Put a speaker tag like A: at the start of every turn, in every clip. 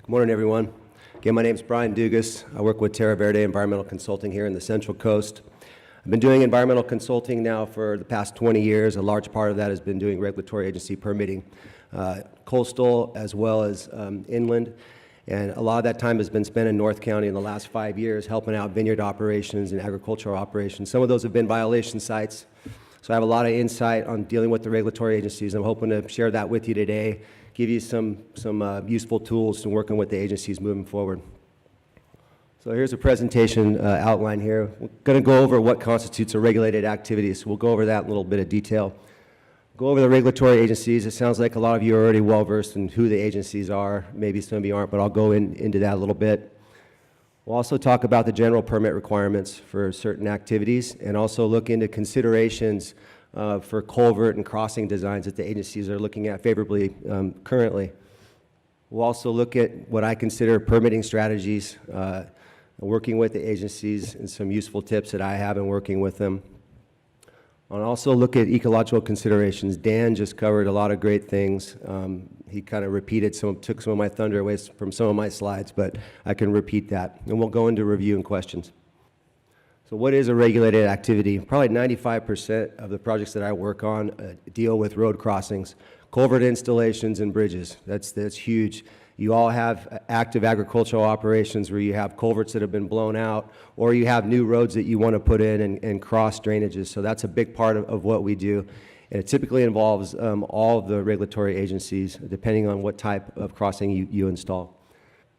A: Good morning, everyone. Again, my name is Brian Dugas. I work with Terra Verde Environmental Consulting here in the Central Coast. I've been doing environmental consulting now for the past 20 years. A large part of that has been doing regulatory agency permitting, coastal as well as inland. And a lot of that time has been spent in North County in the last 5 years helping out vineyard operations and agricultural operations. Some of those have been violation sites. So I have a lot of insight on dealing with the regulatory agencies. I'm hoping to share that with you today, give you some useful tools to working with the agencies moving forward. So here's a presentation outline here. We're going to go over what constitutes a regulated activity. So we'll go over that in a little bit of detail. Go over the regulatory agencies. It sounds like a lot of you are already well versed in who the agencies are. Maybe some of you aren't, but I'll go into that a little bit. We'll also talk about the general permit requirements for certain activities and also look into considerations for culvert and crossing designs that the agencies are looking at favorably currently. We'll also look at what I consider permitting strategies, working with the agencies, and some useful tips that I have in working with them. I'll also look at ecological considerations. Dan just covered a lot of great things. He kind of repeated took some of my thunder away from some of my slides, but I can repeat that. And we'll go into review and questions. So what is a regulated activity? Probably 95% of the projects that I work on deal with road crossings, culvert installations, and bridges. That's huge. You all have active agricultural operations where you have culverts that have been blown out, or you have new roads that you want to put in and cross drainages. So that's a big part of what we do. And it typically involves all of the regulatory agencies, depending on what type of crossing you install.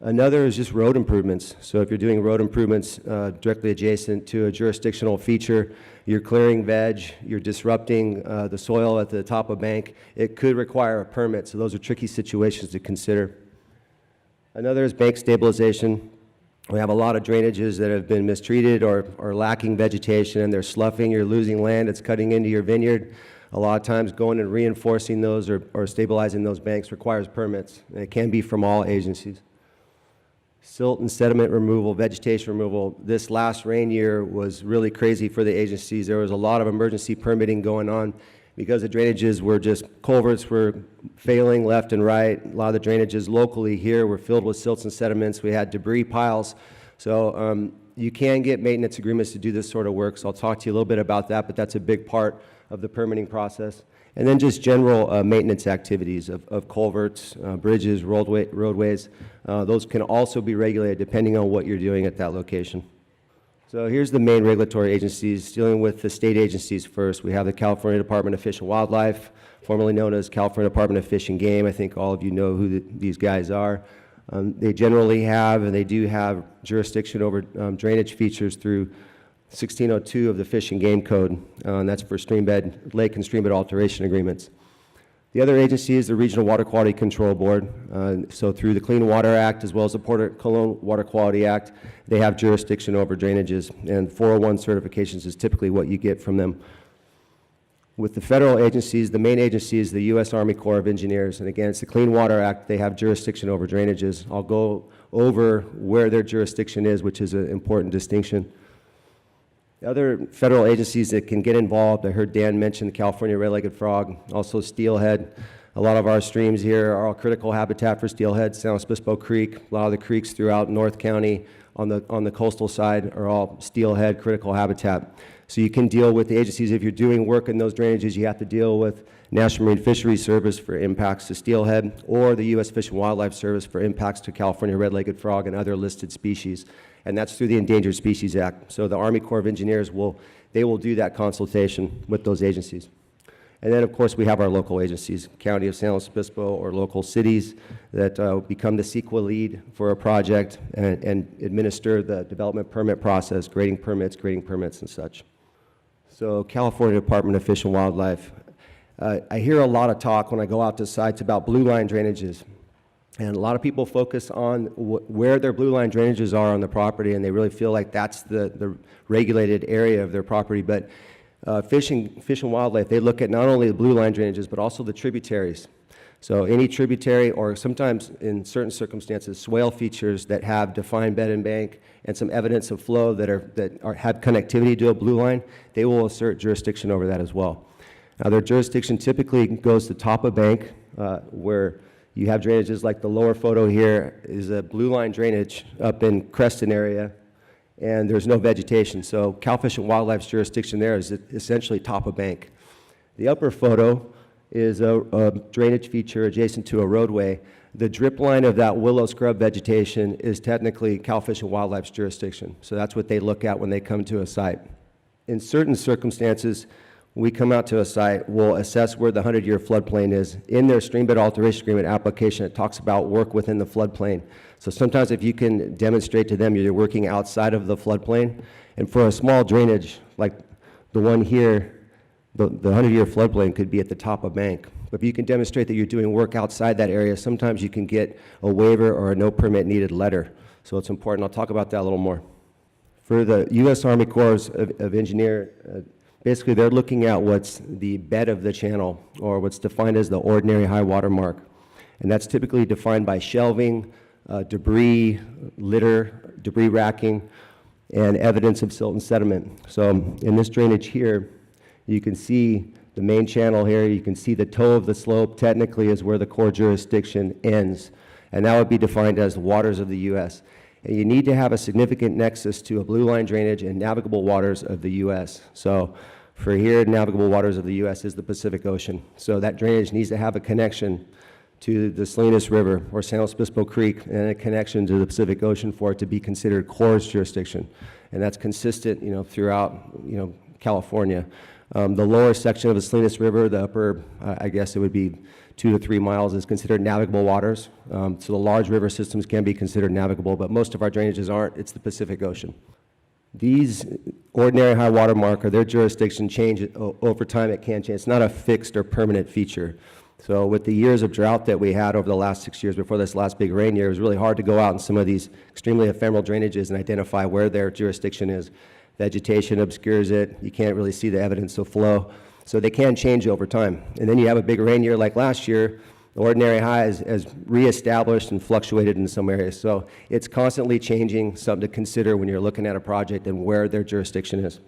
A: Another is just road improvements. So if you're doing road improvements directly adjacent to a jurisdictional feature, you're clearing veg, you're disrupting the soil at the top of a bank, it could require a permit. So those are tricky situations to consider. Another is bank stabilization. We have a lot of drainages that have been mistreated or lacking vegetation, and they're sloughing. You're losing land. It's cutting into your vineyard. A lot of times going and reinforcing those or stabilizing those banks requires permits, and it can be from all agencies. Silt and sediment removal, vegetation removal. This last rain year was really crazy for the agencies. There was a lot of emergency permitting going on because the drainages were just, culverts were failing left and right. A lot of the drainages locally here were filled with silts and sediments. We had debris piles. So you can get maintenance agreements to do this sort of work. So I'll talk to you a little bit about that, but that's a big part of the permitting process. And then just general maintenance activities of culverts, bridges, roadways. Those can also be regulated depending on what you're doing at that location. So here's the main regulatory agencies, dealing with the state agencies first. We have the California Department of Fish and Wildlife, formerly known as California Department of Fish and Game. I think all of you know who these guys are. They generally have, and they do have, jurisdiction over drainage features through 1602 of the Fish and Game Code, and that's for streambed, lake and streambed alteration agreements. The other agency is the Regional Water Quality Control Board. So through the Clean Water Act as well as the Port Cologne Water Quality Act, they have jurisdiction over drainages, and 401 certifications is typically what you get from them. With the federal agencies, the main agency is the U.S. Army Corps of Engineers, and again, it's the Clean Water Act. They have jurisdiction over drainages. I'll go over where their jurisdiction is, which is an important distinction. The other federal agencies that can get involved, I heard Dan mention the California red-legged frog, also steelhead. A lot of our streams here are all critical habitat for steelhead. San Luis Obispo Creek, a lot of the creeks throughout North County on the coastal side are all steelhead critical habitat. So you can deal with the agencies. If you're doing work in those drainages, you have to deal with National Marine Fisheries Service for impacts to steelhead, or the U.S. Fish and Wildlife Service for impacts to California red-legged frog and other listed species. And that's through the Endangered Species Act. So the Army Corps of Engineers will do that consultation with those agencies. And then, of course, we have our local agencies, County of San Luis Obispo or local cities that become the CEQA lead for a project and administer the development permit process, grading permits and such. So California Department of Fish and Wildlife. I hear a lot of talk when I go out to sites about blue line drainages. And a lot of people focus on where their blue line drainages are on the property, and they really feel like that's the regulated area of their property. But Fish and Wildlife, they look at not only the blue line drainages, but also the tributaries. So any tributary, or sometimes in certain circumstances, swale features that have defined bed and bank and some evidence of flow that have connectivity to a blue line, they will assert jurisdiction over that as well. Now their jurisdiction typically goes to top of bank where You have drainages like the lower photo here is a blue line drainage up in Creston area, and there's no vegetation. So Cal Fish and Wildlife's jurisdiction there is essentially top of bank. The upper photo is a drainage feature adjacent to a roadway. The drip line of that willow scrub vegetation is technically Cal Fish and Wildlife's jurisdiction. So that's what they look at when they come to a site. In certain circumstances, we come out to a site, we'll assess where the 100-year floodplain is. In their streambed alteration agreement application, it talks about work within the floodplain. So sometimes if you can demonstrate to them you're working outside of the floodplain, and for a small drainage like the one here, the 100-year floodplain could be at the top of bank. But if you can demonstrate that you're doing work outside that area, sometimes you can get a waiver or a no permit needed letter. So it's important. I'll talk about that a little more. For the U.S. Army Corps of Engineers, basically they're looking at what's the bed of the channel, or what's defined as the ordinary high water mark. And that's typically defined by shelving, debris, litter, debris racking, and evidence of silt and sediment. So in this drainage here, you can see the main channel here. You can see the toe of the slope technically is where the Corps jurisdiction ends. And that would be defined as the waters of the U.S. And you need to have a significant nexus to a blue line drainage and navigable waters of the U.S. So for here, navigable waters of the U.S. is the Pacific Ocean. So that drainage needs to have a connection to the Salinas River or San Luis Obispo Creek and a connection to the Pacific Ocean for it to be considered Corps jurisdiction. And that's consistent, throughout, California. The lower section of the Salinas River, the upper, I guess it would be 2 to 3 miles, is considered navigable waters. So the large river systems can be considered navigable, but most of our drainages aren't. It's the Pacific Ocean. These ordinary high water mark, or their jurisdiction change over time. It can change. It's not a fixed or permanent feature. So with the years of drought that we had over the last 6 years before this last big rain year, it was really hard to go out in some of these extremely ephemeral drainages and identify where their jurisdiction is. Vegetation obscures it. You can't really see the evidence of flow. So they can change over time. And then you have a big rain year like last year, the ordinary high has reestablished and fluctuated in some areas. So it's constantly changing, something to consider when you're looking at a project and where their jurisdiction is.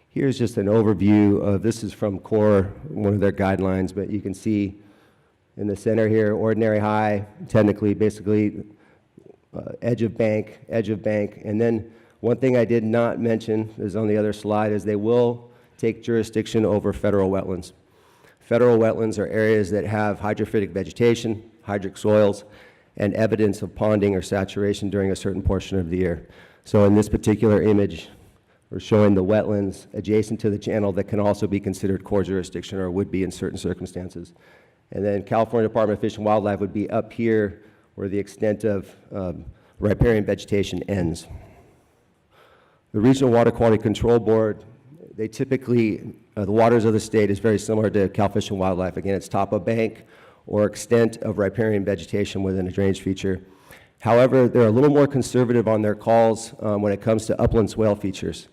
A: Here's just an overview of, this is from Corps, one of their guidelines, but you can see in the center here, ordinary high, technically, basically, edge of bank, and then one thing I did not mention is on the other slide is they will take jurisdiction over federal wetlands. Federal wetlands are areas that have hydrophytic vegetation, hydric soils, and evidence of ponding or saturation during a certain portion of the year. So in this particular image, we're showing the wetlands adjacent to the channel that can also be considered Corps jurisdiction or would be in certain circumstances. And then California Department of Fish and Wildlife would be up here where the extent of riparian vegetation ends. The Regional Water Quality Control Board, they typically, the waters of the state is very similar to Cal Fish and Wildlife. Again, it's top of bank or extent of riparian vegetation within a drainage feature. However, they're a little more conservative on their calls when it comes to upland swale features.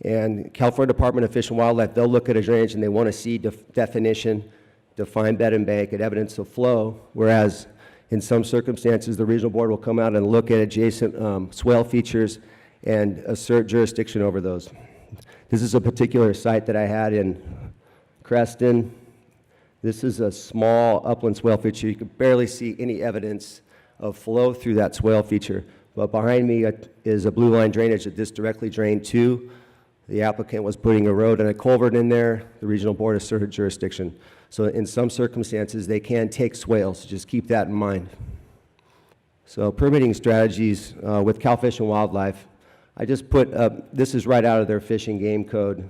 A: And California Department of Fish and Wildlife, they'll look at a drainage and they want to see definition, define bed and bank, and evidence of flow, whereas in some circumstances, the regional board will come out and look at adjacent swale features and assert jurisdiction over those. This is a particular site that I had in Creston. This is a small upland swale feature. You can barely see any evidence of flow through that swale feature. But behind me is a blue line drainage that this directly drained to. The applicant was putting a road and a culvert in there. The regional board asserted jurisdiction. So in some circumstances, they can take swales. So just keep that in mind. So permitting strategies with Cal Fish and Wildlife. I just put up, this is right out of their fish and game code.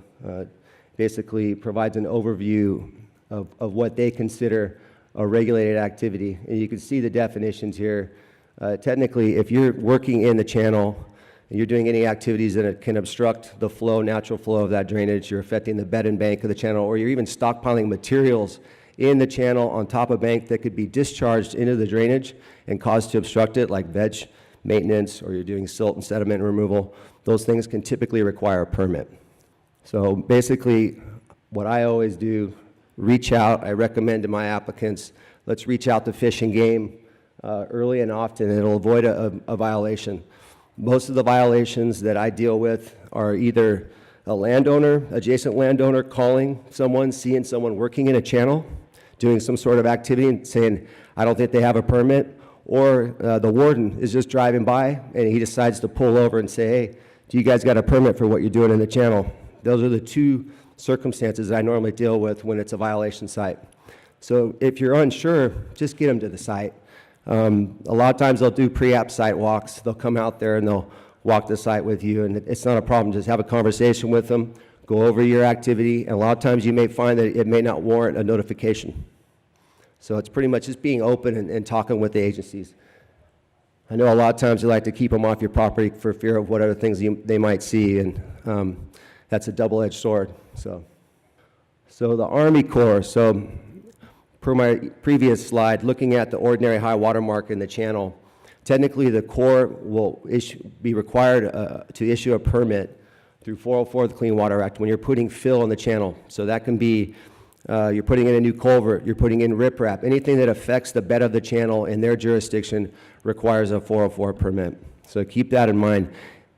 A: Basically provides an overview of what they consider a regulated activity. And you can see the definitions here. Technically, if you're working in the channel and you're doing any activities that can obstruct the flow, natural flow of that drainage, you're affecting the bed and bank of the channel, or you're even stockpiling materials in the channel on top of bank that could be discharged into the drainage and cause to obstruct it, like veg maintenance, or you're doing silt and sediment removal, those things can typically require a permit. So basically, what I always do, reach out. I recommend to my applicants, let's reach out to Fish and Game early and often, and it'll avoid a violation. Most of the violations that I deal with are either a landowner, adjacent landowner calling someone, seeing someone working in a channel doing some sort of activity and saying, I don't think they have a permit, or the warden is just driving by and he decides to pull over and say, hey, do you guys got a permit for what you're doing in the channel? Those are the two circumstances I normally deal with when it's a violation site. So if you're unsure, just get them to the site. A lot of times they'll do pre-app site walks. They'll come out there and they'll walk the site with you, and it's not a problem. Just have a conversation with them, go over your activity, and a lot of times you may find that it may not warrant a notification. So it's pretty much just being open and talking with the agencies. I know a lot of times you like to keep them off your property for fear of what other things they might see, and that's a double-edged sword. So the Army Corps, so per my previous slide, looking at the ordinary high water mark in the channel, technically the Corps will be required to issue a permit through 404 of the Clean Water Act when you're putting fill in the channel. So that can be you're putting in a new culvert, you're putting in riprap, anything that affects the bed of the channel in their jurisdiction requires a 404 permit. So keep that in mind.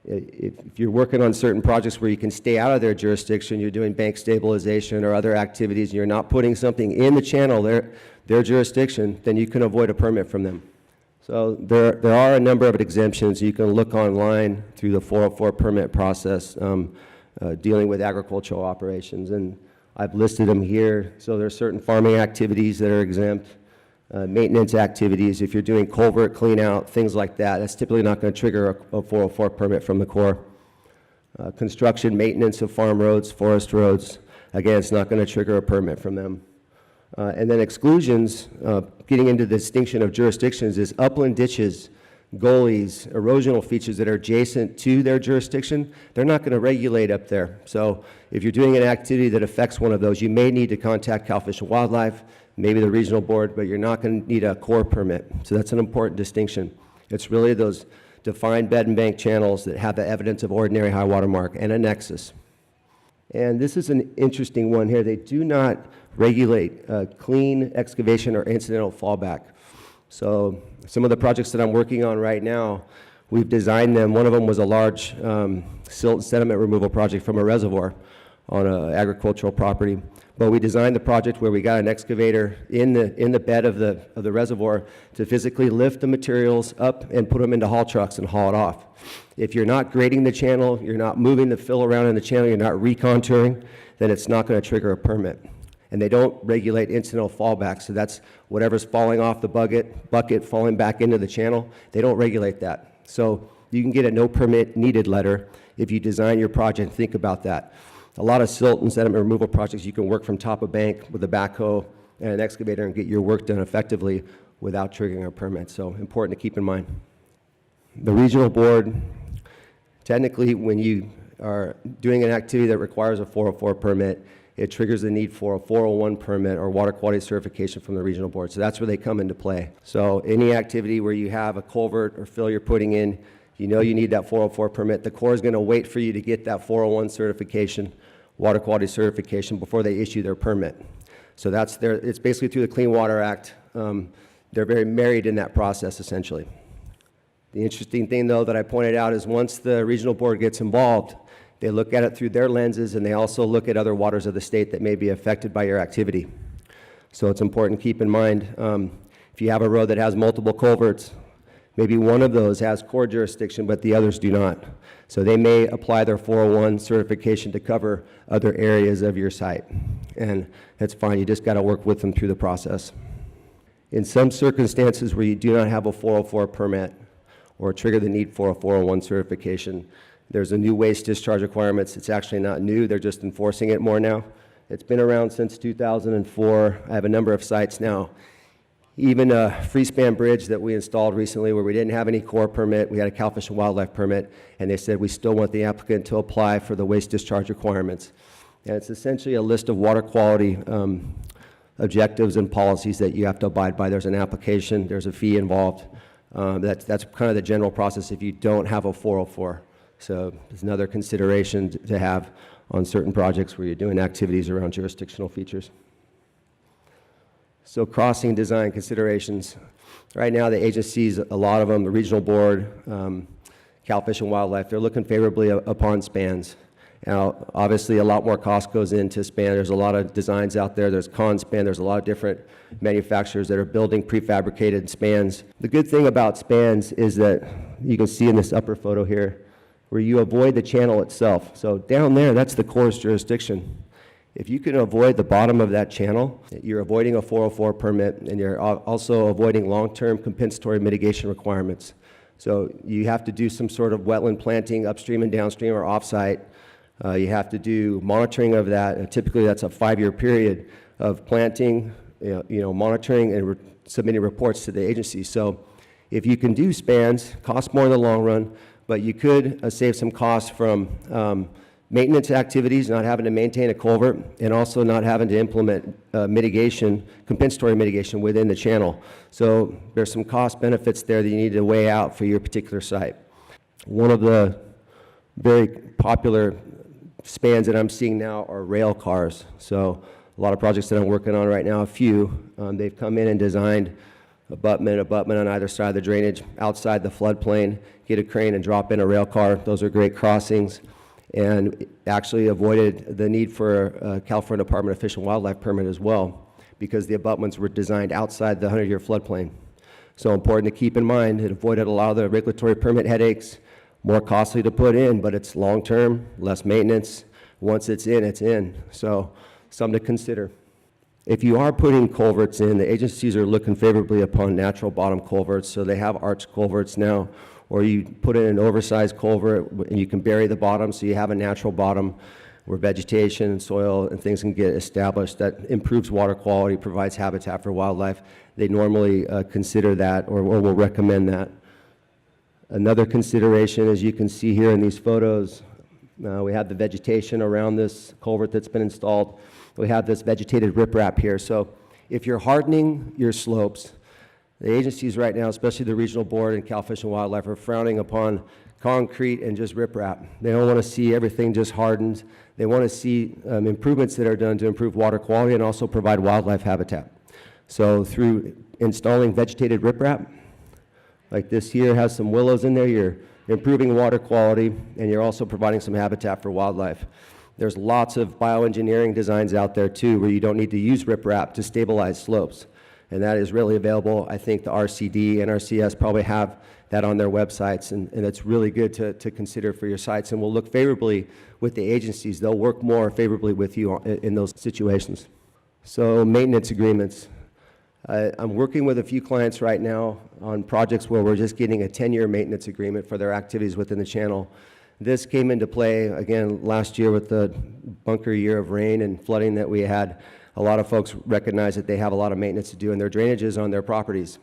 A: If you're working on certain projects where you can stay out of their jurisdiction, you're doing bank stabilization or other activities, and you're not putting something in the channel, their jurisdiction, then you can avoid a permit from them. So there are a number of exemptions. You can look online through the 404 permit process dealing with agricultural operations, and I've listed them here. So there are certain farming activities that are exempt. Maintenance activities, if you're doing culvert clean out, things like that, that's typically not going to trigger a 404 permit from the Corps. Construction, maintenance of farm roads, forest roads, again, it's not going to trigger a permit from them. And then exclusions, getting into the distinction of jurisdictions, is upland ditches, gullies, erosional features that are adjacent to their jurisdiction. They're not going to regulate up there. So if you're doing an activity that affects one of those, you may need to contact Cal Fish and Wildlife, maybe the regional board, but you're not going to need a Corps permit. So that's an important distinction. It's really those defined bed and bank channels that have the evidence of ordinary high water mark and a nexus. And this is an interesting one here. They do not regulate clean excavation or incidental fallback. So some of the projects that I'm working on right now, we've designed them. One of them was a large silt and sediment removal project from a reservoir on an agricultural property. But we designed the project where we got an excavator in the bed of the reservoir to physically lift the materials up and put them into haul trucks and haul it off. If you're not grading the channel, you're not moving the fill around in the channel, you're not recontouring, then it's not going to trigger a permit. And they don't regulate incidental fallback, so that's whatever's falling off the bucket falling back into the channel. They don't regulate that. So you can get a no permit needed letter if you design your project and think about that. A lot of silt and sediment removal projects, you can work from top of bank with a backhoe and an excavator and get your work done effectively without triggering a permit. So important to keep in mind. The regional board, technically when you are doing an activity that requires a 404 permit, it triggers the need for a 401 permit or water quality certification from the regional board. So that's where they come into play. So any activity where you have a culvert or fill you're putting in, you know you need that 404 permit. The Corps is going to wait for you to get that 401 certification, water quality certification, before they issue their permit. So it's basically through the Clean Water Act. They're very married in that process, essentially. The interesting thing, though, that I pointed out is once the regional board gets involved, they look at it through their lenses, and they also look at other waters of the state that may be affected by your activity. So it's important to keep in mind, if you have a road that has multiple culverts, maybe one of those has Corps jurisdiction, but the others do not. So they may apply their 401 certification to cover other areas of your site. And that's fine, you just got to work with them through the process. In some circumstances where you do not have a 404 permit or trigger the need for a 401 certification, there's a new waste discharge requirements. It's actually not new, they're just enforcing it more now. It's been around since 2004. I have a number of sites now. Even a free-span bridge that we installed recently where we didn't have any Corps permit, we had a Cal Fish and Wildlife permit, and they said we still want the applicant to apply for the waste discharge requirements. And it's essentially a list of water quality objectives and policies that you have to abide by. There's an application, there's a fee involved. That's kind of the general process if you don't have a 404. So there's another consideration to have on certain projects where you're doing activities around jurisdictional features. So crossing design considerations. Right now the agencies, a lot of them, the regional board, Cal Fish and Wildlife, they're looking favorably upon spans. Now, obviously, a lot more cost goes into span. There's a lot of designs out there. There's con span. There's a lot of different manufacturers that are building prefabricated spans. The good thing about spans is that you can see in this upper photo here where you avoid the channel itself. So down there, that's the Corps' jurisdiction. If you can avoid the bottom of that channel, you're avoiding a 404 permit, and you're also avoiding long-term compensatory mitigation requirements. So you have to do some sort of wetland planting upstream and downstream or offsite. You have to do monitoring of that, and typically that's a 5-year period of planting, monitoring and submitting reports to the agency. So if you can do spans, cost more in the long run, but you could save some costs from maintenance activities, not having to maintain a culvert, and also not having to implement compensatory mitigation within the channel. So there's some cost benefits there that you need to weigh out for your particular site. One of the very popular spans that I'm seeing now are rail cars. So a lot of projects that I'm working on right now, they've come in and designed abutment on either side of the drainage, outside the floodplain, get a crane and drop in a rail car. Those are great crossings, and actually avoided the need for a California Department of Fish and Wildlife permit as well, because the abutments were designed outside the 100-year floodplain. So important to keep in mind, it avoided a lot of the regulatory permit headaches, more costly to put in, but it's long-term, less maintenance. Once it's in, it's in. So something to consider. If you are putting culverts in, the agencies are looking favorably upon natural bottom culverts, so they have arch culverts now, or you put in an oversized culvert and you can bury the bottom so you have a natural bottom where vegetation and soil and things can get established. That improves water quality, provides habitat for wildlife. They normally consider that or will recommend that. Another consideration, as you can see here in these photos, we have the vegetation around this culvert that's been installed. We have this vegetated riprap here. So if you're hardening your slopes, the agencies right now, especially the Regional Board and Cal Fish and Wildlife, are frowning upon concrete and just riprap. They don't want to see everything just hardened. They want to see improvements that are done to improve water quality and also provide wildlife habitat. So through installing vegetated riprap, like this here has some willows in there, you're improving water quality, and you're also providing some habitat for wildlife. There's lots of bioengineering designs out there too where you don't need to use riprap to stabilize slopes. And that is really available. I think the RCD and RCS probably have that on their websites, and it's really good to consider for your sites, and will look favorably with the agencies. They'll work more favorably with you in those situations. So maintenance agreements. I'm working with a few clients right now on projects where we're just getting a 10-year maintenance agreement for their activities within the channel. This came into play, again, last year with the bunker year of rain and flooding that we had. A lot of folks recognize that they have a lot of maintenance to do in their drainages on their properties.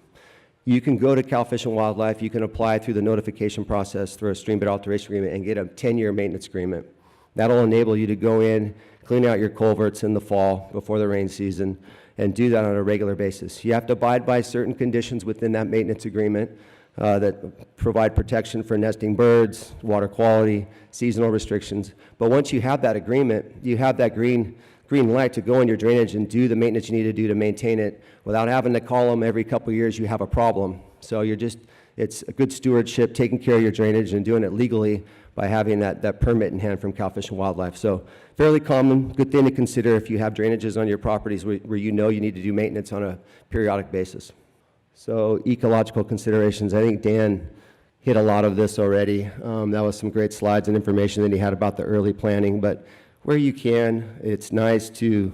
A: You can go to Cal Fish and Wildlife, you can apply through the notification process through a stream bed alteration agreement and get a 10-year maintenance agreement. That'll enable you to go in, clean out your culverts in the fall before the rain season, and do that on a regular basis. You have to abide by certain conditions within that maintenance agreement that provide protection for nesting birds, water quality, seasonal restrictions. But once you have that agreement, you have that green light to go in your drainage and do the maintenance you need to do to maintain it without having to call them every couple of years you have a problem. So it's a good stewardship, taking care of your drainage and doing it legally by having that permit in hand from Cal Fish and Wildlife. So fairly common, good thing to consider if you have drainages on your properties where you know you need to do maintenance on a periodic basis. So ecological considerations, I think Dan hit a lot of this already. That was some great slides and information that he had about the early planning, but where you can, it's nice to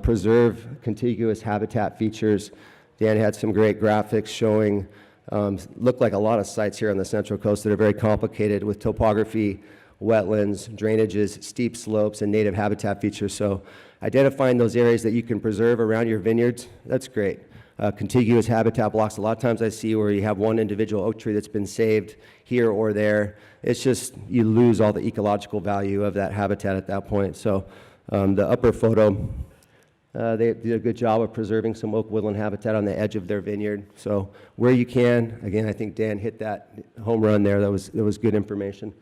A: preserve contiguous habitat features. Dan had some great graphics showing, look like a lot of sites here on the Central Coast that are very complicated with topography, wetlands, drainages, steep slopes, and native habitat features. So identifying those areas that you can preserve around your vineyards, that's great. Contiguous habitat blocks, a lot of times I see where you have one individual oak tree that's been saved here or there. It's just, you lose all the ecological value of that habitat at that point. So the upper photo, they did a good job of preserving some oak woodland habitat on the edge of their vineyard. So where you can, again, I think Dan hit that home run there. That was good information.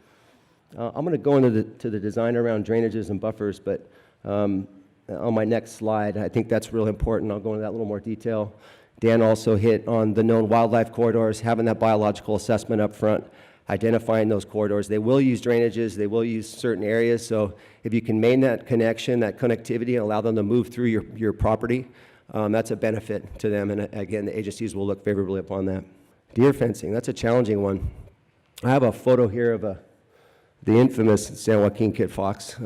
A: I'm going to go into the design around drainages and buffers, but on my next slide, I think that's really important. I'll go into that in a little more detail. Dan also hit on the known wildlife corridors, having that biological assessment up front, identifying those corridors. They will use drainages, they will use certain areas, so if you can maintain that connection, that connectivity, and allow them to move through your property, that's a benefit to them, and again, the agencies will look favorably upon that. Deer fencing, that's a challenging one. I have a photo here of the infamous San Joaquin kit fox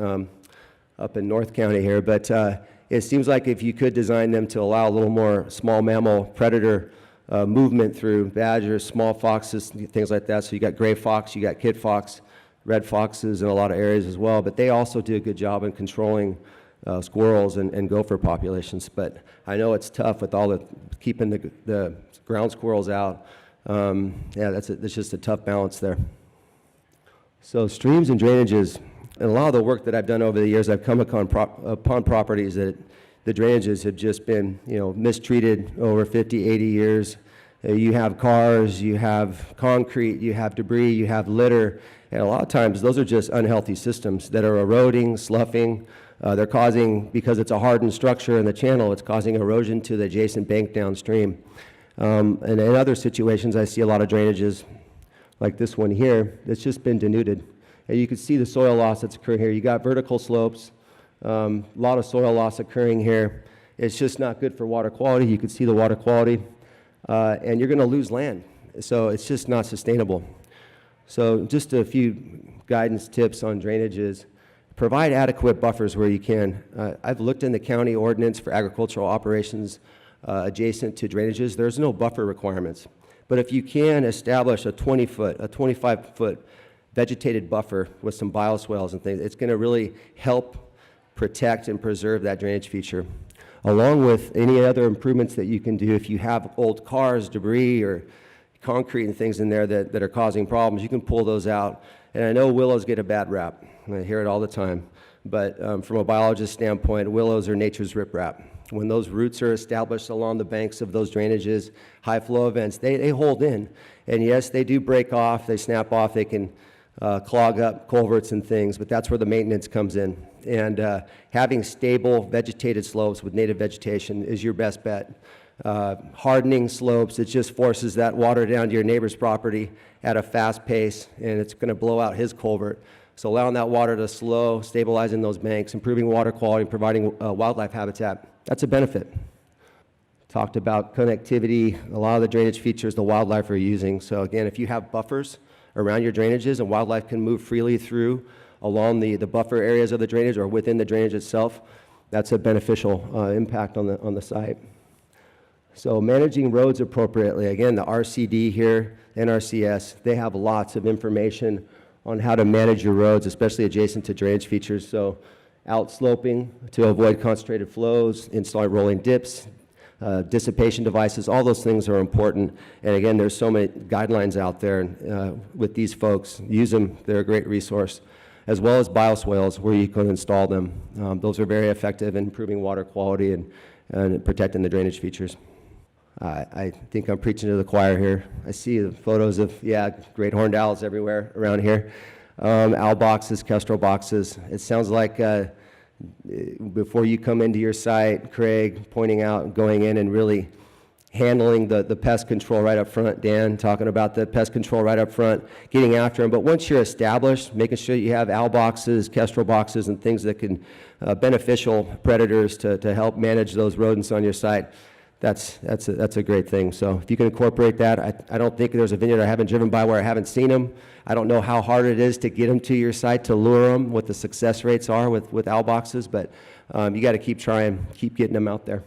A: up in North County here, but it seems like if you could design them to allow a little more small mammal predator movement through badgers, small foxes, things like that. So you got gray fox, you got kit fox, red foxes in a lot of areas as well, but they also do a good job in controlling squirrels and gopher populations. But I know it's tough with all keeping the ground squirrels out. Yeah, that's just a tough balance there. So streams and drainages, and a lot of the work that I've done over the years, I've come upon properties that the drainages have just been, mistreated over 50, 80 years. You have cars, you have concrete, you have debris, you have litter, and a lot of times those are just unhealthy systems that are eroding, sloughing. They're causing, because it's a hardened structure in the channel, it's causing erosion to the adjacent bank downstream. And in other situations, I see a lot of drainages like this one here that's just been denuded. And you can see the soil loss that's occurring here. You got vertical slopes, a lot of soil loss occurring here. It's just not good for water quality. You can see the water quality, and you're going to lose land. So it's just not sustainable. So just a few guidance tips on drainages. Provide adequate buffers where you can. I've looked in the county ordinance for agricultural operations adjacent to drainages. There's no buffer requirements. But if you can establish a 20-foot, a 25-foot vegetated buffer with some bioswales and things, it's going to really help protect and preserve that drainage feature. Along with any other improvements that you can do, if you have old cars, debris, or concrete and things in there that are causing problems, you can pull those out. And I know willows get a bad rap. I hear it all the time. But from a biologist standpoint, willows are nature's riprap. When those roots are established along the banks of those drainages, high flow events, they hold in. And yes, they do break off, they snap off, they can clog up culverts and things, but that's where the maintenance comes in. And having stable vegetated slopes with native vegetation is your best bet. Hardening slopes, it just forces that water down to your neighbor's property at a fast pace, and it's going to blow out his culvert. So allowing that water to slow, stabilizing those banks, improving water quality, and providing wildlife habitat, that's a benefit. Talked about connectivity, a lot of the drainage features the wildlife are using. So again, if you have buffers around your drainages and wildlife can move freely through along the buffer areas of the drainage or within the drainage itself, that's a beneficial impact on the site. So managing roads appropriately, again, the RCD here, NRCS, they have lots of information on how to manage your roads, especially adjacent to drainage features. So outsloping to avoid concentrated flows, installing rolling dips, dissipation devices, all those things are important. And again, there's so many guidelines out there with these folks. Use them, they're a great resource. As well as bioswales where you can install them. Those are very effective in improving water quality and protecting the drainage features. I think I'm preaching to the choir here. I see the photos of, great horned owls everywhere around here. Owl boxes, kestrel boxes. It sounds like before you come into your site, Craig pointing out, going in and really handling the pest control right up front, Dan talking about the pest control right up front, getting after them. But once you're established, making sure you have owl boxes, kestrel boxes, and things that can beneficial predators to help manage those rodents on your site, that's a great thing. So if you can incorporate that, I don't think there's a vineyard I haven't driven by where I haven't seen them. I don't know how hard it is to get them to your site, to lure them, what the success rates are with owl boxes, but you got to keep trying, keep getting them out there.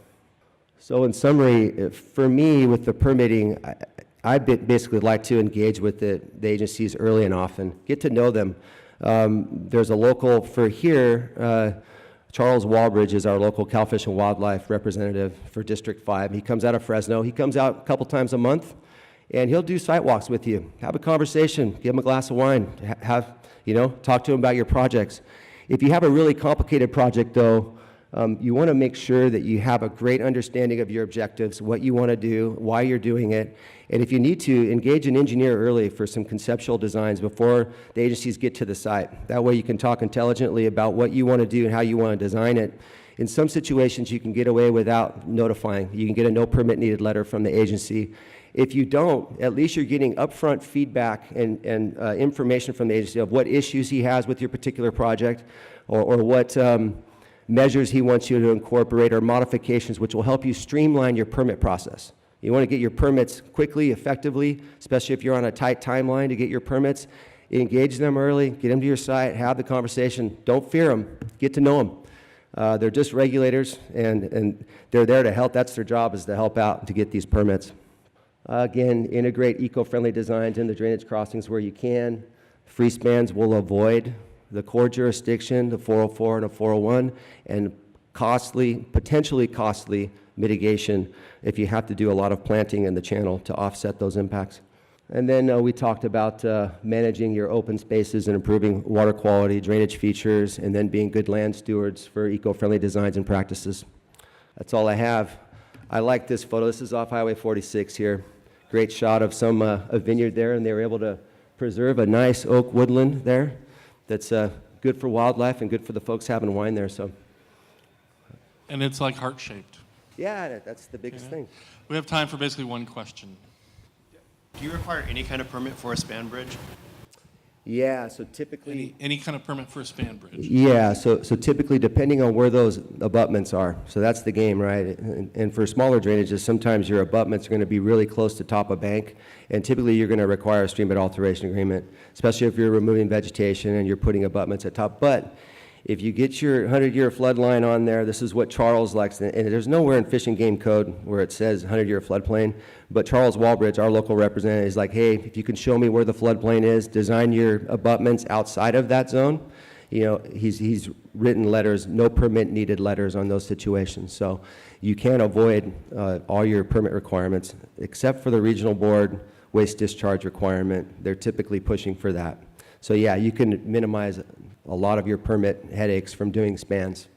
A: So in summary, for me, with the permitting, I basically like to engage with the agencies early and often, get to know them. There's a local, for here, Charles Walbridge is our local Cal Fish and Wildlife representative for District 5. He comes out of Fresno. He comes out a couple times a month, and he'll do site walks with you. Have a conversation, give him a glass of wine, talk to him about your projects. If you have a really complicated project, though, you want to make sure that you have a great understanding of your objectives, what you want to do, why you're doing it, and if you need to, engage an engineer early for some conceptual designs before the agencies get to the site. That way you can talk intelligently about what you want to do and how you want to design it. In some situations, you can get away without notifying. You can get a no permit needed letter from the agency. If you don't, at least you're getting upfront feedback and information from the agency of what issues he has with your particular project, or what measures he wants you to incorporate, or modifications which will help you streamline your permit process. You want to get your permits quickly, effectively, especially if you're on a tight timeline to get your permits. Engage them early, get them to your site, have the conversation. Don't fear them, get to know them. They're just regulators, and they're there to help. That's their job, is to help out to get these permits. Again, integrate eco-friendly designs in the drainage crossings where you can. Free spans will avoid the core jurisdiction, the 404 and the 401, and potentially costly mitigation if you have to do a lot of planting in the channel to offset those impacts. And then we talked about managing your open spaces and improving water quality, drainage features, and then being good land stewards for eco-friendly designs and practices. That's all I have. I like this photo. This is off Highway 46 here. Great shot of a vineyard there, and they were able to preserve a nice oak woodland there that's good for wildlife and good for the folks having wine there. So.
B: And it's like heart-shaped.
A: Yeah, that's the biggest thing.
B: We have time for basically one question.
C: Do you require any kind of permit for a span bridge?
A: Yeah, so typically...
B: Any kind of permit for a span bridge?
A: Yeah, so typically depending on where those abutments are, so that's the game, right? And for smaller drainages, sometimes your abutments are going to be really close to top of bank, and typically you're going to require a stream bed alteration agreement, especially if you're removing vegetation and you're putting abutments at top. But if you get your 100-year floodline on there, this is what Charles likes, and there's nowhere in Fish and Game Code where it says 100-year floodplain, but Charles Walbridge, our local representative, is like, hey, if you can show me where the floodplain is, design your abutments outside of that zone. You know, he's written letters, no permit needed letters on those situations. So you can avoid all your permit requirements, except for the regional board waste discharge requirement. They're typically pushing for that. So yeah, you can minimize a lot of your permit headaches from doing spans.